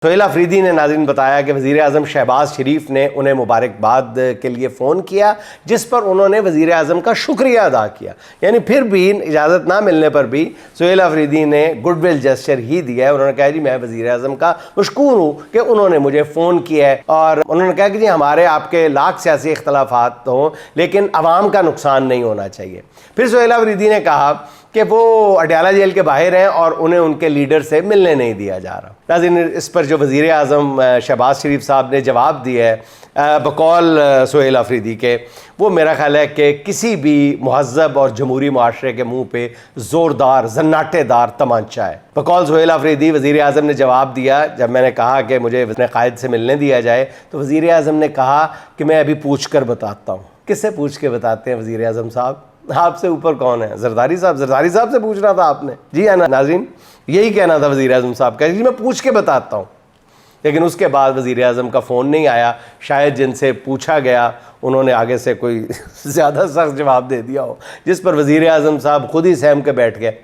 सोहेल अफरीदी ने नाज़रीन बताया कि वज़ीर आज़म शहबाज शरीफ ने उन्हें मुबारकबाद के लिए फ़ोन किया, जिस पर उन्होंने वज़ीर आज़म का शुक्रिया अदा किया। यानी फिर भी इजाज़त ना मिलने पर भी सोहेल अफरीदी ने गुडविल जेस्चर ही दिया है। उन्होंने कहा जी मैं वज़ीर आज़म का मशकूर हूँ कि उन्होंने मुझे फ़ोन किया है, और उन्होंने कहा कि जी हमारे आपके लाख सियासी इख्तलाफात हों लेकिन अवाम का नुकसान नहीं होना चाहिए। फिर सोहेल अफरीदी ने कहा कि वो अडयाला जेल के बाहर हैं और उन्हें उनके लीडर से मिलने नहीं दिया जा रहा। नाज़रीन, इस पर जो वज़ीर आज़म शहबाज शरीफ साहब ने जवाब दिया है बकौल सोहेल अफरीदी के, वो मेरा ख़्याल है कि किसी भी महज़ब और जमहूरी मुआशरे के मुँह पे ज़ोरदार जन्नाटेदार तमांचा है। बकौल सोहेल अफरीदी वज़ीर आज़म ने जवाब दिया, जब मैंने कहा कि मुझे अपने कायद से मिलने दिया जाए तो वज़ीर आज़म ने कहा कि मैं अभी पूछ कर बताता हूँ। किससे पूछ के बताते हैं वज़ीर आज़म साहब? आपसे ऊपर कौन है? जरदारी साहब। जरदारी साहब से पूछना था आपने। जी है ना नाज़रीन, यही कहना था वज़ीर आज़म साहब का जी मैं पूछ के बताता हूँ। लेकिन उसके बाद वज़ीर आज़म का फ़ोन नहीं आया। शायद जिनसे पूछा गया उन्होंने आगे से कोई ज़्यादा सख्त जवाब दे दिया हो, जिस पर वज़ीर आज़म साहब खुद ही सहम के बैठ गए।